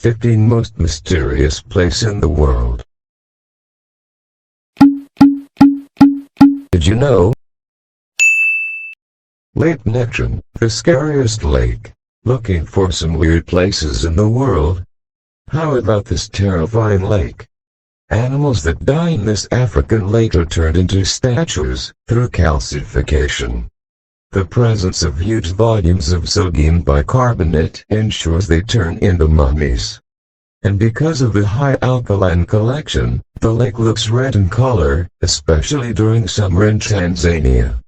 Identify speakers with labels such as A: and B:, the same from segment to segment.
A: 15 most mysterious place in the world. Did you know? Lake Nectron, the scariest lake. Looking for some weird places in the world? How about this terrifying lake? Animals that die in this African lake are turned into statues through calcification. The presence of huge volumes of sodium bicarbonate ensures they turn into mummies. And because of the high alkaline collection, the lake looks red in color, especially during summer in Tanzania.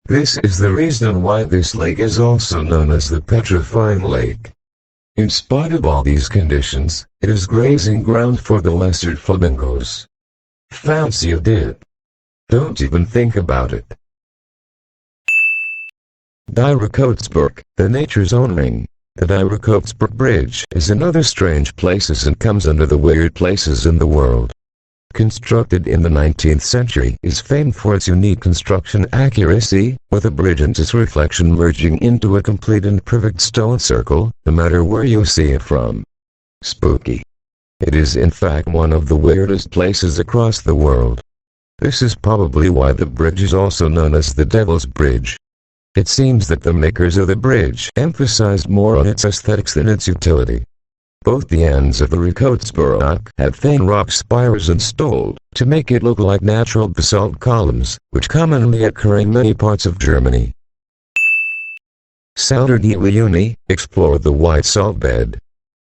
A: This is the reason why this lake is also known as the petrifying lake. In spite of all these conditions, it is grazing ground for the lesser flamingos. Fancy a dip? Don't even think about it. Burbridge, the nature's own ring. The Burbridge is another strange place and comes under the weird places in the world. Constructed in the 19th century, is famed for its unique construction accuracy, with a bridge and its reflection merging into a complete and perfect stone circle, no matter where you see it from. Spooky. It is in fact one of the weirdest places across the world. This is probably why the bridge is also known as the Devil's Bridge. It seems that the makers of the bridge emphasized more on its aesthetics than its utility. Both the ends of the Burbridge had thin rock spires installed to make it look like natural basalt columns, which commonly occur in many parts of Germany. Uyuni, explore the white salt bed.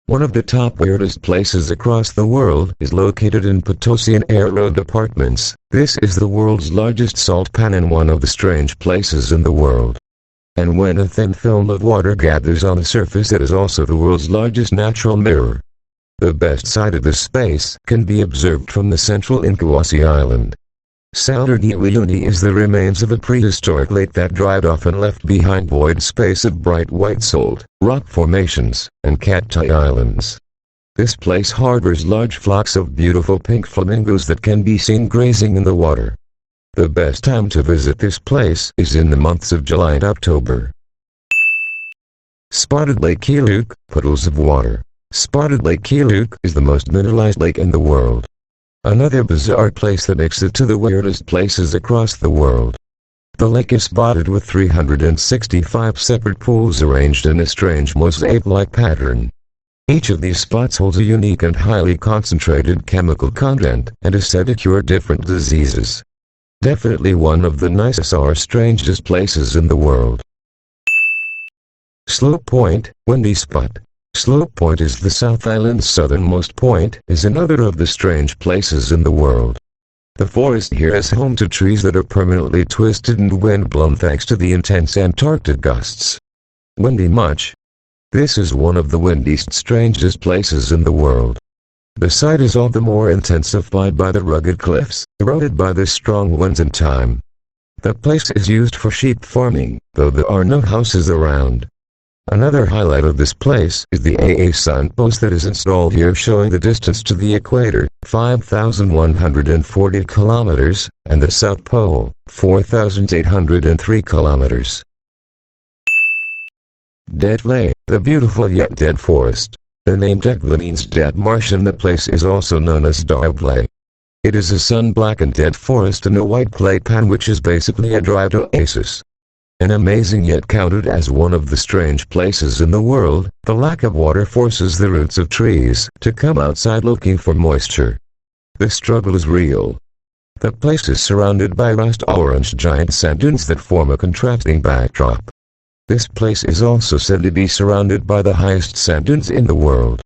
A: One of the top weirdest places across the world is located in Potosi and Aero departments. This is the world's largest salt pan and one of the strange places in the world. And when a thin film of water gathers on the surface, it is also the world's largest natural mirror. The best side of this space can be observed from the central Inkwasi Island. Uyuni is the remains of a prehistoric lake that dried off and left behind void space of bright white salt, rock formations, and cacti islands. This place harbors large flocks of beautiful pink flamingos that can be seen grazing in the water. The best time to visit this place is in the months of July and October. Spotted Lake Leakey, puddles of water. Spotted Lake Leakey is the most mineralized lake in the world. Another bizarre place that makes it to the weirdest places across the world. The lake is spotted with 365 separate pools arranged in a strange mosaic-like pattern. Each of these spots holds a unique and highly concentrated chemical content and is said to cure different diseases. Definitely one of the nicest or strangest places in the world. Slope Point, windy spot. Slope Point is the South Island's southernmost point, is another of the strange places in the world. The forest here is home to trees that are permanently twisted and wind-blown thanks to the intense Antarctic gusts. Windy much. This is one of the windiest, strangest places in the world. The site is all the more intensified by the rugged cliffs, eroded by the strong winds and time. The place is used for sheep farming, though there are no houses around. Another highlight of this place is the AA signpost that is installed here showing the distance to the equator, 5,140 kilometers, and the South Pole, 4,803 kilometers. Dead Lake, the beautiful yet dead forest. The name Dekla means dead marsh and the place is also known as Dead Lake. It is a sun-blackened dead forest in a white clay pan which is basically a dried oasis. An amazing yet counted as one of the strange places in the world, the lack of water forces the roots of trees to come outside looking for moisture. The struggle is real. The place is surrounded by rust-orange giant sand dunes that form a contrasting backdrop. This place is also said to be surrounded by the highest sand dunes in the world.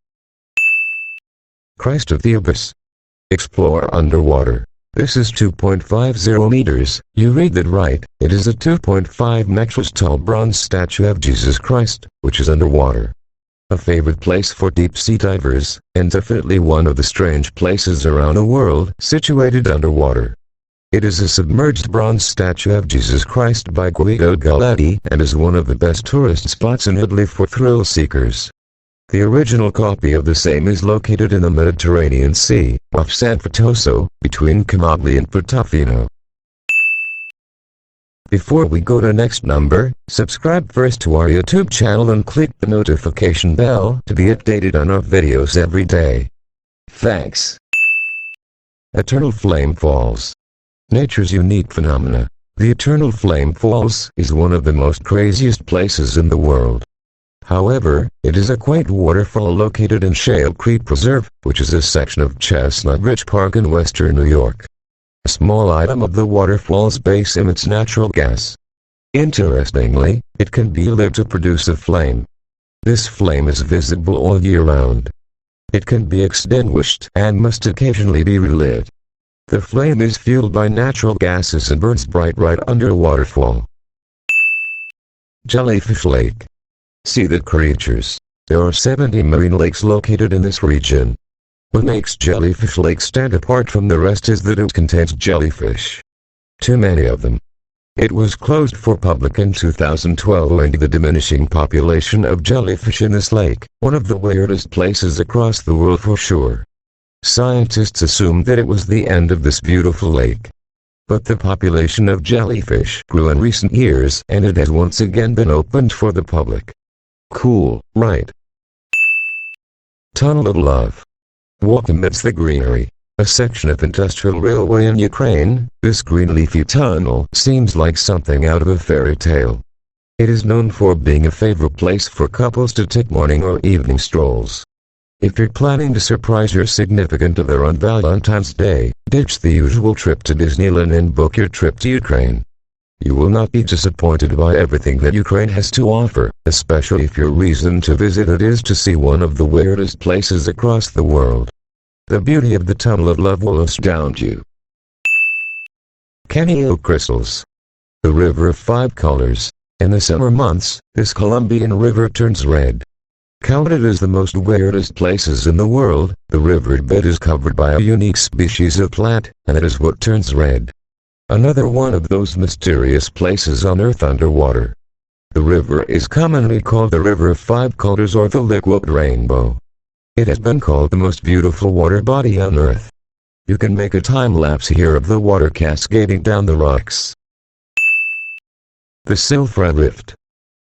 A: Christ of the Abyss. Explore underwater. This is 2.50 meters, you read that right, it is a 2.5 meters tall bronze statue of Jesus Christ, which is underwater. A favorite place for deep-sea divers, and definitely one of the strange places around the world situated underwater. It is a submerged bronze statue of Jesus Christ by Guido Galletti and is one of the best tourist spots in Italy for thrill seekers. The original copy of the same is located in the Mediterranean Sea, off San Fitoso, between Camogli and Portofino. Before we go to next number, subscribe first to our YouTube channel and click the notification bell to be updated on our videos every day. Thanks. Eternal Flame Falls. Nature's unique phenomena. The Eternal Flame Falls is one of the most craziest places in the world. However, it is a quaint waterfall located in Shale Creek Preserve, which is a section of Chestnut Ridge Park in western New York. A small item of the waterfall's base emits natural gas. Interestingly, it can be lit to produce a flame. This flame is visible all year round. It can be extinguished and must occasionally be relit. The flame is fueled by natural gases and burns bright right under a waterfall. Jellyfish Lake. See the creatures. There are 70 marine lakes located in this region. What makes Jellyfish Lake stand apart from the rest is that it contains jellyfish. Too many of them. It was closed for public in 2012 owing to the diminishing population of jellyfish in this lake, one of the weirdest places across the world for sure. Scientists assumed that it was the end of this beautiful lake. But the population of jellyfish grew in recent years and it has once again been opened for the public. Cool, right? Tunnel of Love. Walk amidst the greenery. A section of industrial railway in Ukraine, this green leafy tunnel seems like something out of a fairy tale. It is known for being a favorite place for couples to take morning or evening strolls. If you're planning to surprise your significant other on Valentine's Day, ditch the usual trip to Disneyland and book your trip to Ukraine. You will not be disappointed by everything that Ukraine has to offer, especially if your reason to visit it is to see one of the weirdest places across the world. The beauty of the Tunnel of Love will astound you. Canyon Crystals. The River of Five Colors. In the summer months, this Colombian river turns red. Counted as the most weirdest places in the world, the riverbed is covered by a unique species of plant, and it is what turns red. Another one of those mysterious places on Earth underwater. The river is commonly called the River of Five Colors or the Liquid Rainbow. It has been called the most beautiful water body on Earth. You can make a time-lapse here of the water cascading down the rocks. The Silfra Rift.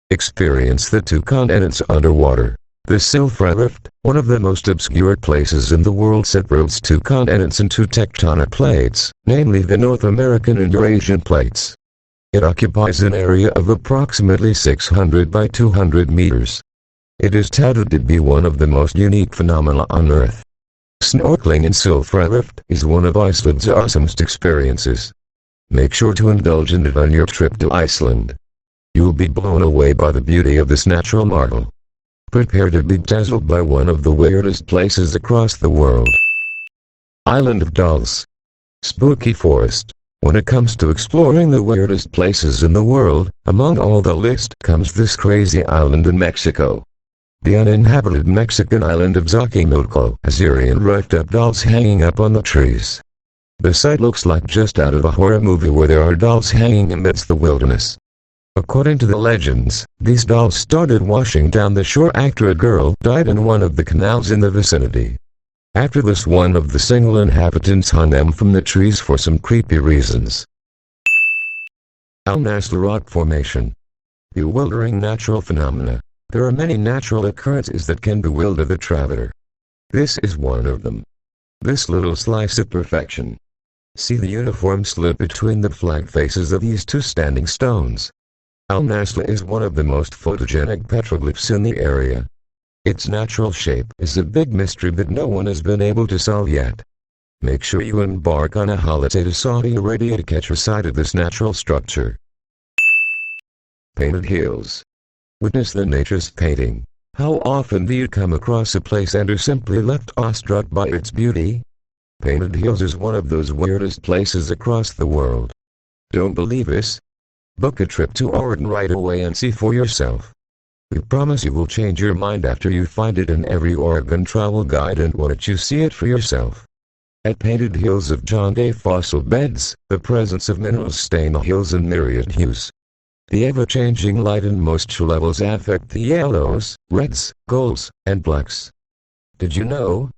A: Experience the two continents underwater. The Silfra Rift, one of the most obscure places in the world, separates two continents and two tectonic plates, namely the North American and Eurasian plates. It occupies an area of approximately 600 by 200 meters. It is touted to be one of the most unique phenomena on Earth. Snorkeling in Silfra Rift is one of Iceland's awesomest experiences. Make sure to indulge in it on your trip to Iceland. You will be blown away by the beauty of this natural marvel. Prepare to be dazzled by one of the weirdest places across the world. Island of Dolls. Spooky Forest. When it comes to exploring the weirdest places in the world, among all the list comes this crazy island in Mexico. The uninhabited Mexican island of Xochimilco has eerie and roughed up dolls hanging up on the trees. The site looks like just out of a horror movie where there are dolls hanging amidst the wilderness. According to the legends, these dolls started washing down the shore after a girl died in one of the canals in the vicinity. After this, one of the single inhabitants hung them from the trees for some creepy reasons. Al Nasla Rock Formation. Bewildering natural phenomena. There are many natural occurrences that can bewilder the traveler. This is one of them. This little slice of perfection. See the uniform slit between the flag faces of these two standing stones. Al Nasla is one of the most photogenic petroglyphs in the area. Its natural shape is a big mystery that no one has been able to solve yet. Make sure you embark on a holiday to Saudi Arabia to catch a sight of this natural structure. Painted Hills. Witness the nature's painting. How often do you come across a place and are simply left awestruck by its beauty? Painted Hills is one of those weirdest places across the world. Don't believe us? Book a trip to Oregon right away and see for yourself. We promise you will change your mind after you find it in every Oregon travel guide and once you see it for yourself. At Painted Hills of John Day fossil beds, the presence of minerals stain the hills in myriad hues. The ever-changing light and moisture levels affect the yellows, reds, golds, and blacks. Did you know?